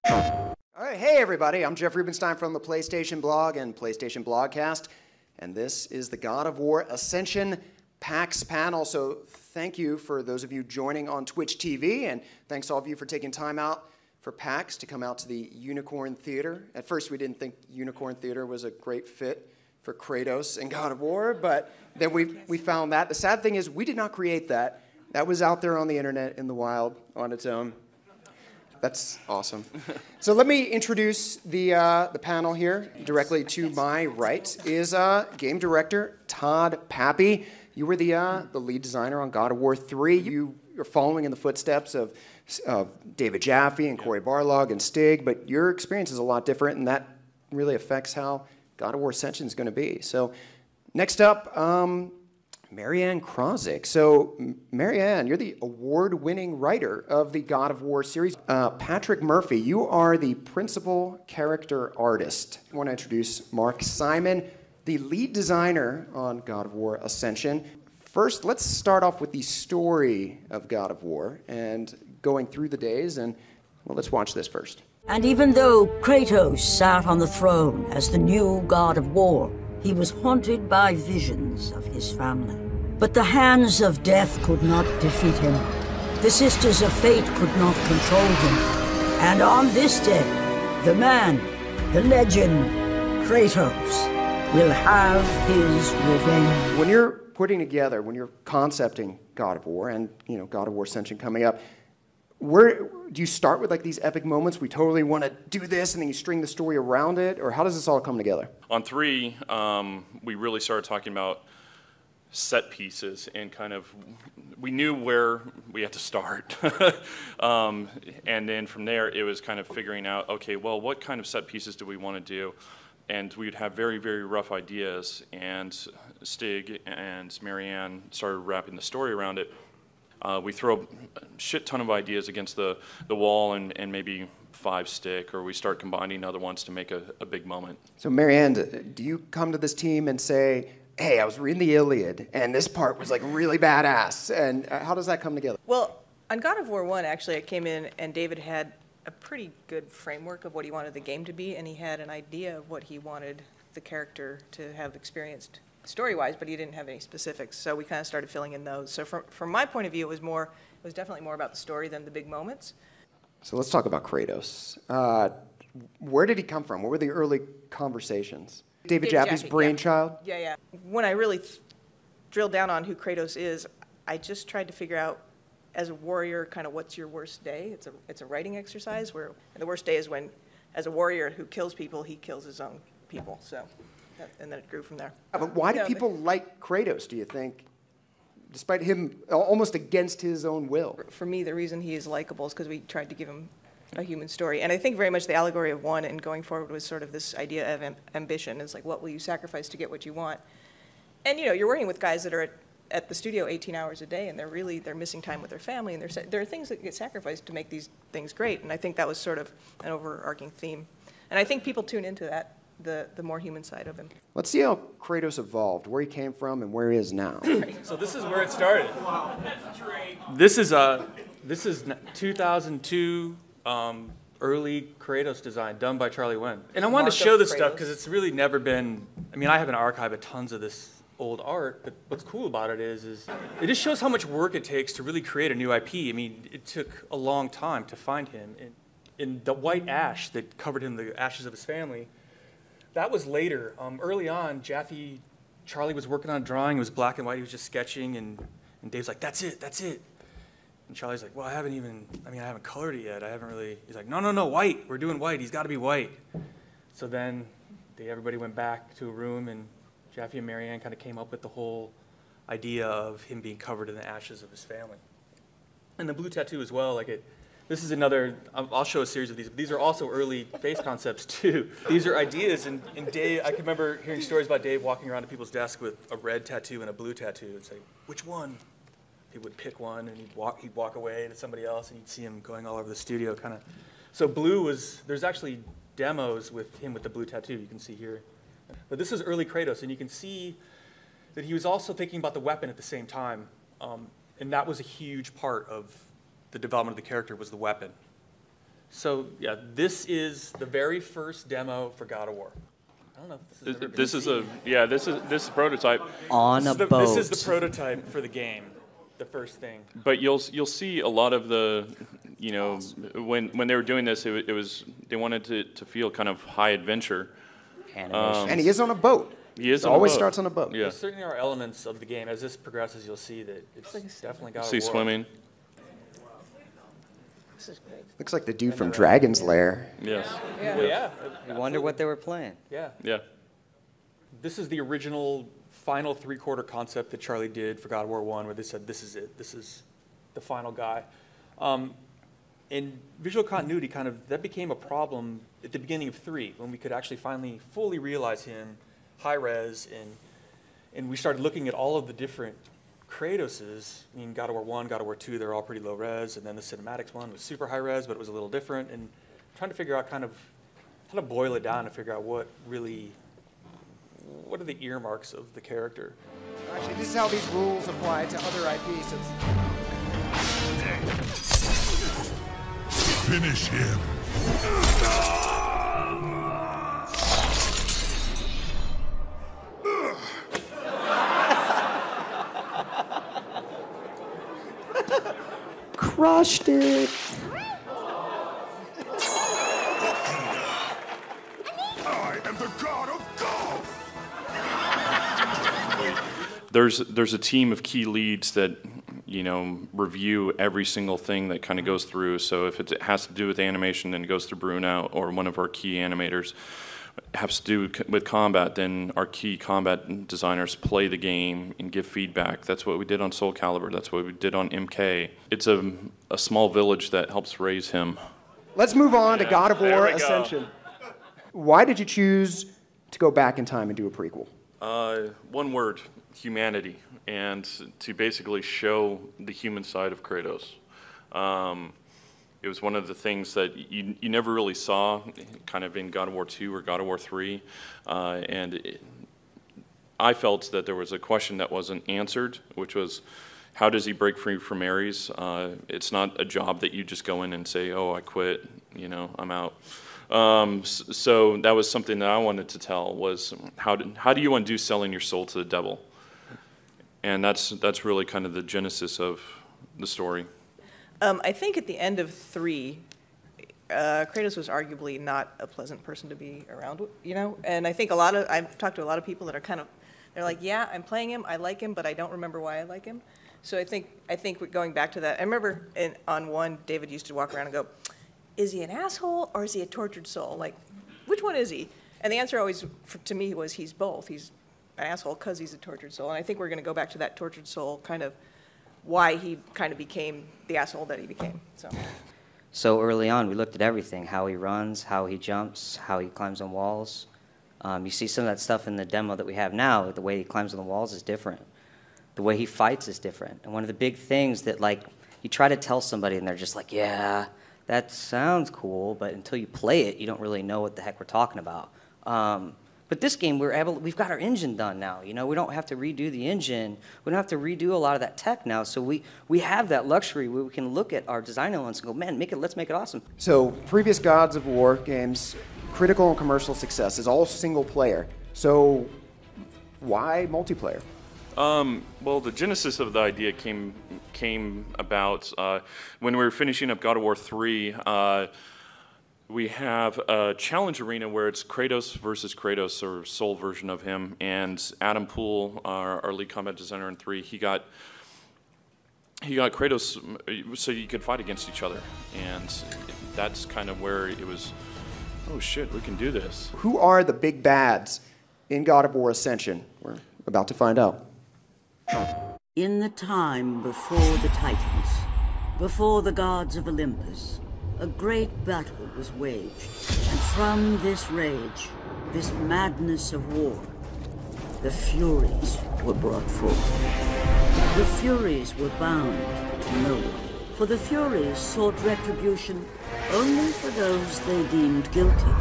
All right, hey everybody, I'm Jeff Rubenstein from the PlayStation Blog and PlayStation Blogcast, and this is the God of War Ascension PAX panel. So thank you for those of you joining on Twitch TV, and thanks to all of you for taking time out for PAX to come out to the Unicorn Theater. At first we didn't think Unicorn Theater was a great fit for Kratos and God of War, but then we found that. The sad thing is we did not create that. That was out there on the internet in the wild on its own. That's awesome. So let me introduce the panel here. Directly to my right is game director Todd Pappy. You were the lead designer on God of War 3. You are following in the footsteps of David Jaffe and Corey Barlog and Stig, but your experience is a lot different, and that really affects how God of War Ascension is going to be. So next up, Marianne Krozik. So, Marianne, you're the award-winning writer of the God of War series. Patrick Murphy, you are the principal character artist. I want to introduce Mark Simon, the lead designer on God of War Ascension. First, let's start off with the story of God of War and going through the days, and well, let's watch this first. And even though Kratos sat on the throne as the new God of War, he was haunted by visions of his family. But the hands of death could not defeat him. The sisters of fate could not control him. And on this day, the man, the legend, Kratos, will have his revenge. When you're putting together, when you're concepting God of War and God of War Ascension coming up, where do you start with like these epic moments? We totally want to do this, and then you string the story around it, or how does this all come together? On 3, we really started talking about set pieces and kind of we knew where we had to start, and then from there it was kind of figuring out, okay, well, what kind of set pieces do we want to do? And we'd have very, very rough ideas, and Stig and Marianne started wrapping the story around it. We throw a shit ton of ideas against the wall and maybe 5 stick, or we start combining other ones to make a big moment. So Marianne, do you come to this team and say, hey, I was reading the Iliad, and this part was like really badass, and how does that come together? Well, on God of War 1, actually, I came in and David had a pretty good framework of what he wanted the game to be, and he had an idea of what he wanted the character to have experienced story-wise, but he didn't have any specifics, so we kind of started filling in those. So from my point of view, it was definitely more about the story than the big moments. So let's talk about Kratos. Where did he come from? What were the early conversations? David Jaffe's brainchild? Yeah. When I really drilled down on who Kratos is, I just tried to figure out, as a warrior, kind of what's your worst day. It's a writing exercise where the worst day is when, as a warrior who kills people, he kills his own people. So, and then it grew from there. But why do people like Kratos, do you think, despite him almost against his own will? For me, the reason he is likable is because we tried to give him a human story. And I think very much the allegory of 1 and going forward was sort of this idea of ambition. It's like, what will you sacrifice to get what you want? And you're working with guys that are at the studio 18 hours a day, and they're missing time with their family, and there are things that get sacrificed to make these things great. And I think that was sort of an overarching theme. And I think people tune into that, the more human side of him. Let's see how Kratos evolved, where he came from and where he is now. So this is where it started. This is 2002 early Kratos design done by Charlie Wen. And I wanted to show this stuff because it's really never been, I have an archive of tons of this old art, but what's cool about it is it just shows how much work it takes to really create a new IP. It took a long time to find him. In the white ash that covered him, the ashes of his family, that was later. Early on, Charlie was working on a drawing, it was black and white, he was just sketching, and Dave's like, that's it. And Charlie's like, well, I haven't colored it yet. He's like, no, white. We're doing white. He's got to be white. So then everybody went back to a room, and Jaffe and Marianne kind of came up with the whole idea of him being covered in the ashes of his family. And the blue tattoo as well, this is another, I'll show a series of these, but these are also early face concepts too. These are ideas, and Dave, I can remember hearing stories about Dave walking around to people's desks with a red tattoo and a blue tattoo and say, which one? He would pick one, and he'd walk away to somebody else, and you'd see him going all over the studio, kind of. So there's actually demos with him with the blue tattoo, you can see here. But this is early Kratos, and you can see that he was also thinking about the weapon at the same time, and that was a huge part of the development of the character, was the weapon. So yeah, this is the very first demo for God of War. I don't know if this is this is a prototype. On a boat. This is the prototype for the game, the first thing. But you'll see a lot of the, you know, when they were doing this, it was they wanted to feel kind of high adventure. Animation. And he is on a boat. He is It on a always boat. starts on a boat. Yeah. There certainly are elements of the game. As this progresses, you'll see that it's definitely God of See War. swimming. This is great. Looks like the dude from Dragon's Lair. Yes. Well, yeah. I wonder what they were playing. Yeah. Yeah. This is the original final three-quarter concept that Charlie did for God of War 1, where they said, this is it. This is the final guy. And visual continuity that became a problem at the beginning of 3, when we could actually finally fully realize him high-res, and we started looking at all of the different Kratoses. I mean, God of War 1, God of War 2, they're all pretty low-res, and then the cinematics one was super high-res, but it was a little different, and trying to figure out how to boil it down and figure out what are the earmarks of the character. Actually, this is how these rules apply to other IPs. Finish him. Crushed it. I am the god of golf. There's a team of key leads that, you know, review every single thing that kind of goes through. So if it has to do with animation, then it goes to Bruno or one of our key animators. Has to do with combat, then our key combat designers play the game and give feedback. That's what we did on Soul Calibur. That's what we did on MK. It's a small village that helps raise him. Let's move on to God of there War we go. Ascension. Why did you choose to go back in time and do a prequel? One word, humanity, and to basically show the human side of Kratos. It was one of the things that you never really saw kind of in God of War 2 or God of War 3. I felt that there was a question that wasn't answered, which was, how does he break free from Ares? It's not a job that you just go in and say, oh, I quit, you know, I'm out. So that was something that I wanted to tell, was how do you undo selling your soul to the devil? And that's really kind of the genesis of the story. I think at the end of 3, Kratos was arguably not a pleasant person to be around, you know? And I think I've talked to a lot of people that are they're like, yeah, I'm playing him, I like him, but I don't remember why I like him. So I think we're going back to that. I remember on 1, David used to walk around and go, is he an asshole or is he a tortured soul? Like, which one is he? And the answer always, to me, was he's both. He's an asshole because he's a tortured soul. And I think we're going to go back to that tortured soul, kind of why he kind of became the asshole that he became. So early on, we looked at everything, how he runs, how he jumps, how he climbs on walls. You see some of that stuff in the demo that we have now. The way he climbs on the walls is different. The way he fights is different. And one of the big things that, like, you try to tell somebody and they're just like, yeah, that sounds cool, but until you play it, you don't really know what the heck we're talking about. But this game, we've got our engine done now. You know, we don't have to redo the engine. We don't have to redo a lot of that tech now. So we have that luxury where we can look at our design elements and go, man, let's make it awesome. So previous Gods of War games, critical and commercial success is all single player. So why multiplayer? Well, the genesis of the idea came about when we were finishing up God of War 3. We have a challenge arena where it's Kratos versus Kratos, or soul version of him, and Adam Poole, our lead combat designer in 3, he got Kratos so you could fight against each other, and that's kind of where it was, oh shit, we can do this. Who are the big bads in God of War Ascension? We're about to find out. In the time before the Titans, before the gods of Olympus, a great battle was waged, and from this rage, this madness of war, the Furies were brought forth. The Furies were bound to no one, for the Furies sought retribution only for those they deemed guilty.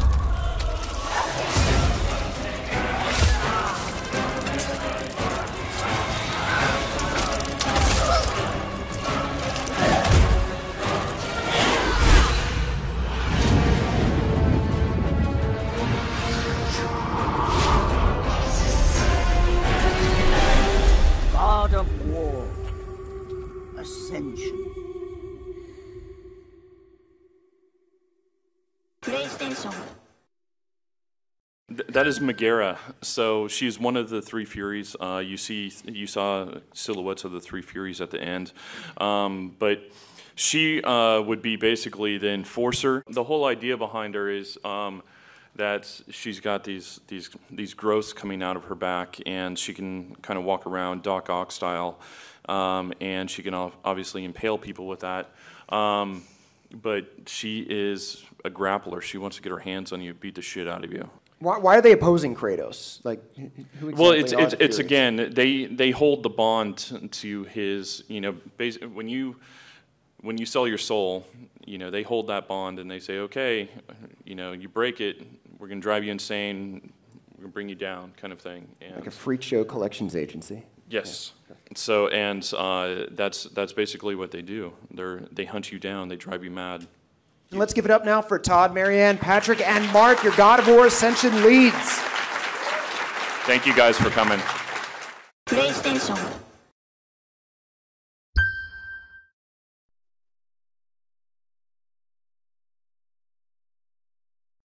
Ascension. PlayStation. That is Megara. So she's one of the three Furies. You saw silhouettes of the three Furies at the end, but she would be basically the enforcer. The whole idea behind her is that she's got these growths coming out of her back, and she can kind of walk around Doc Ock style, and she can obviously impale people with that. But she is a grappler. She wants to get her hands on you, beat the shit out of you. Why are they opposing Kratos? Like, who exactly well, are the it's Furies? again, they hold the bond to his, when you sell your soul, they hold that bond and they say, okay, you break it, we're going to drive you insane, we're going to bring you down, kind of thing. And Like a freak show collections agency. yes. Yeah. So, and that's basically what they do. They hunt you down, they drive you mad. And let's give it up now for Todd, Marianne, Patrick, and Mark, your God of War Ascension leads. Thank you guys for coming. PlayStation.